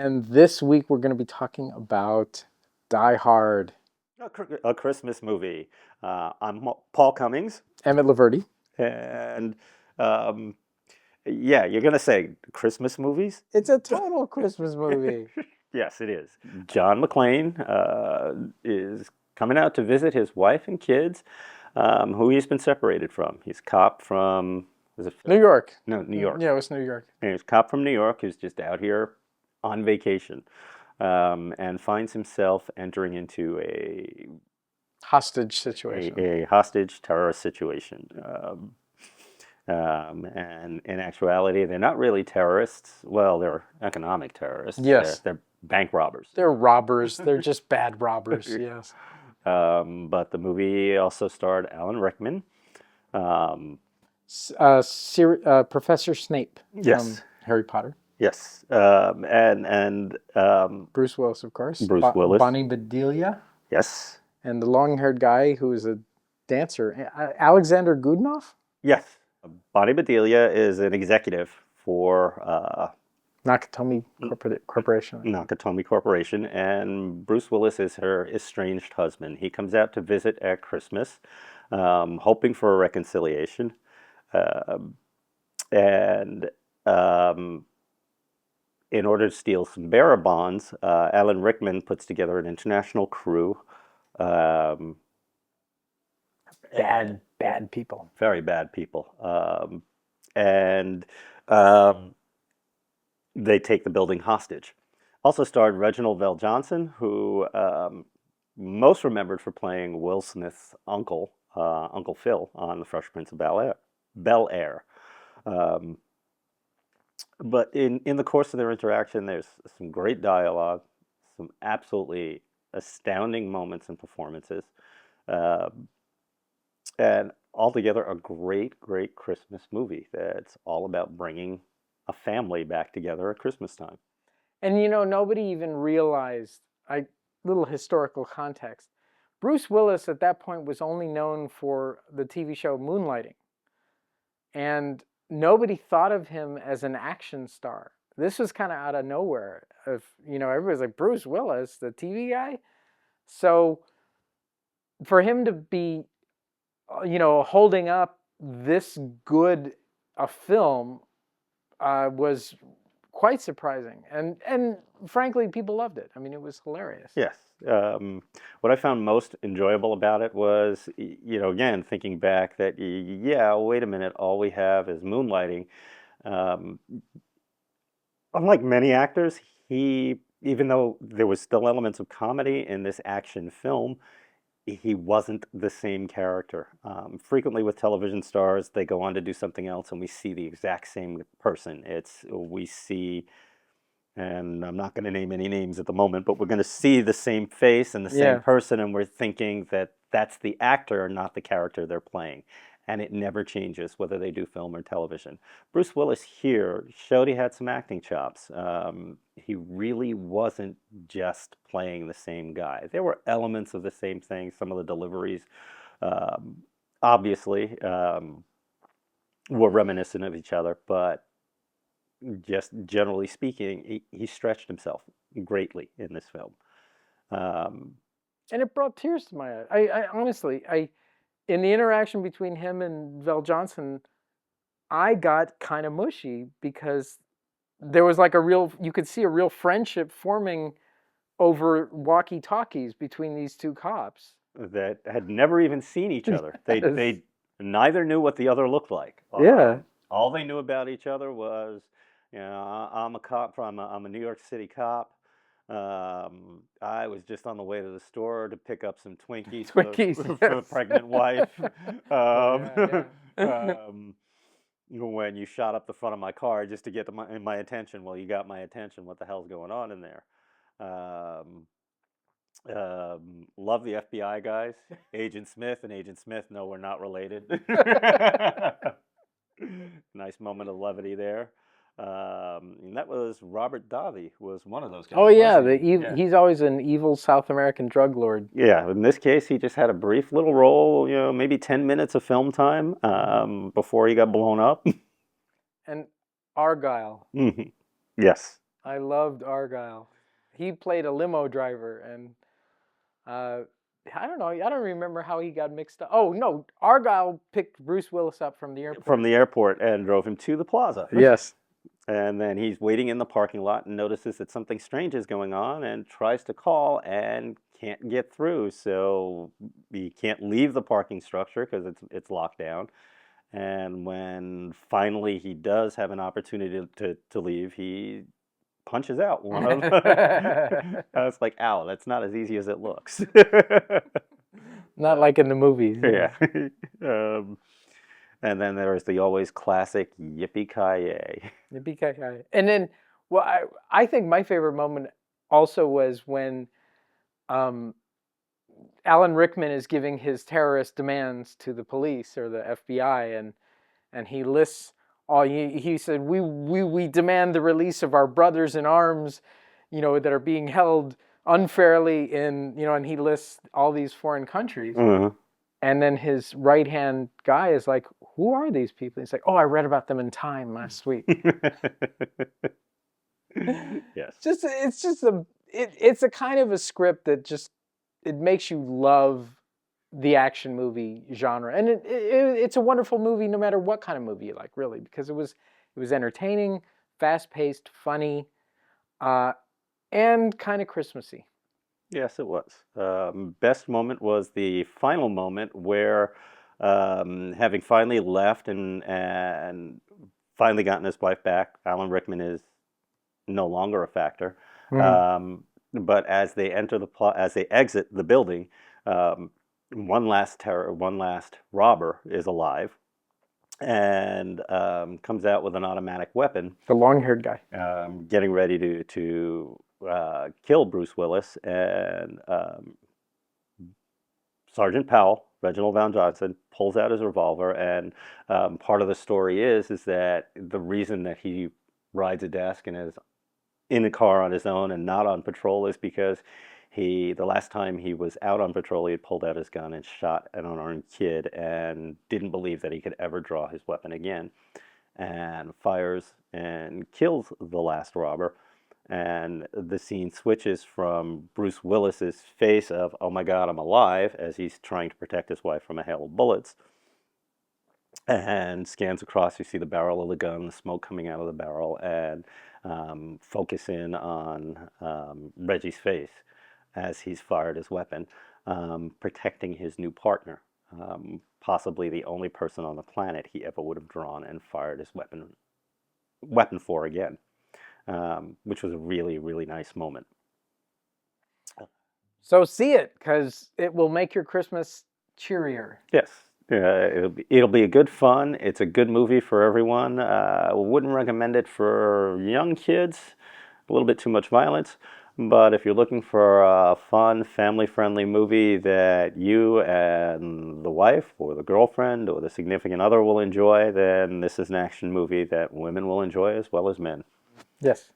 and this week we're going to be talking about Die Hard. A Christmas movie. I'm Paul Cummings, Emmett Loverde. and yeah, you're gonna say Christmas movies? It's a total Christmas movie. Yes, it is. John McClane is coming out to visit his wife and kids, who he's been separated from. He's a cop from, was it New York. No, New York. Yeah, it was New York. And he's a cop from New York who's just out here on vacation, and finds himself entering into a Hostage situation. a hostage terrorist situation. And in actuality, they're not really terrorists. Well, they're economic terrorists. Yes. They're bank robbers. They're robbers. They're just bad robbers, yes. But the movie also starred Alan Rickman. Professor Snape Yes. from Harry Potter. Yes. And Bruce Willis, of course. Bruce Willis. Bonnie Bedelia. Yes. And the long-haired guy who is a dancer, Alexander Goodenough? Yes. Bonnie Bedelia is an executive for Nakatomi Corporation. Nakatomi Corporation, and Bruce Willis is her estranged husband. He comes out to visit at Christmas, hoping for a reconciliation. And in order to steal some bearer bonds, Alan Rickman puts together an international crew. Bad people. Very bad people. And they take the building hostage. Also starred Reginald Vell Johnson, who most remembered for playing Will Smith's uncle, Uncle Phil, on The Fresh Prince of Bel-Air. But in the course of their interaction, there's some great dialogue, some absolutely astounding moments and performances. And altogether, a great, great Christmas movie that's all about bringing a family back together at Christmas time. And nobody even realized, little historical context, Bruce Willis at that point was only known for the TV show Moonlighting. And nobody thought of him as an action star. This was kind of out of nowhere. Everybody's like, Bruce Willis, the TV guy? So for him to be holding up this good a film was quite surprising, and frankly, people loved it. I mean, it was hilarious. Yes. What I found most enjoyable about it was, again, thinking back that, wait a minute, all we have is Moonlighting. Unlike many actors, even though there was still elements of comedy in this action film, he wasn't the same character. Frequently with television stars, they go on to do something else and we see the exact same person. We see, and I'm not going to name any names at the moment, but we're going to see the same face and the same person, and we're thinking that that's the actor, not the character they're playing. And it never changes whether they do film or television. Bruce Willis here showed he had some acting chops. He really wasn't just playing the same guy. There were elements of the same thing. Some of the deliveries, obviously, were reminiscent of each other, but just generally speaking, he stretched himself greatly in this film. And it brought tears to my eyes. I honestly, in the interaction between him and Vell Johnson, I got kind of mushy because there was like you could see a real friendship forming over walkie-talkies between these two cops. That had never even seen each other. They neither knew what the other looked like. Yeah. All they knew about each other was, I'm a cop, I'm a New York City cop. I was just on the way to the store to pick up some Twinkies for the pregnant wife. When you shot up the front of my car just to get my attention, well, you got my attention. What the hell's going on in there? Love the FBI guys, Agent Smith and Agent Smith. No, we're not related. Nice moment of levity there. And that was Robert Davi was one of those guys. Oh yeah, he's always an evil South American drug lord. Yeah, in this case, he just had a brief little role, maybe 10 minutes of film time before he got blown up. And Argyle. Mm-hmm. Yes. I loved Argyle. He played a limo driver, and I don't know. I don't remember how he got mixed up. Oh no, Argyle picked Bruce Willis up from the airport. From the airport and drove him to the plaza. Yes. And then he's waiting in the parking lot and notices that something strange is going on and tries to call and can't get through. So he can't leave the parking structure because it's locked down. And when finally he does have an opportunity to leave, he punches out one of them. I was like, ow, that's not as easy as it looks. Not like in the movies. Yeah. And then there's the always classic yippee-ki-yay. Yippee-ki-yay. And then, well, I think my favorite moment also was when Alan Rickman is giving his terrorist demands to the police or the FBI, and he lists all. He said, "We demand the release of our brothers in arms, that are being held unfairly in, and he lists all these foreign countries." Mm-hmm. And then his right-hand guy is like, "Who are these people?" He's like, "Oh, I read about them in Time last week." Yes. It's a kind of a script that just, it makes you love the action movie genre, and it's a wonderful movie no matter what kind of movie you like, really, because it was entertaining, fast-paced, funny, and kind of Christmassy. Yes, it was. Best moment was the final moment where, having finally left and finally gotten his wife back, Alan Rickman is no longer a factor. Mm. But as they exit the building, one last robber is alive and comes out with an automatic weapon. The long-haired guy. Getting ready to kill Bruce Willis, and Sergeant Powell, Reginald Van Johnson, pulls out his revolver, and part of the story is that the reason that he rides a desk and is in a car on his own and not on patrol is because the last time he was out on patrol, he had pulled out his gun and shot an unarmed kid and didn't believe that he could ever draw his weapon again, and fires and kills the last robber. And the scene switches from Bruce Willis's face of, oh my God, I'm alive, as he's trying to protect his wife from a hail of bullets, and scans across. You see the barrel of the gun, the smoke coming out of the barrel, and focus in on Reggie's face as he's fired his weapon, protecting his new partner, possibly the only person on the planet he ever would have drawn and fired his weapon for again. Which was a really, really nice moment. So see it, because it will make your Christmas cheerier. Yes, it'll be a good fun. It's a good movie for everyone. Wouldn't recommend it for young kids. A little bit too much violence. But if you're looking for a fun, family-friendly movie that you and the wife or the girlfriend or the significant other will enjoy, then this is an action movie that women will enjoy as well as men. Yes.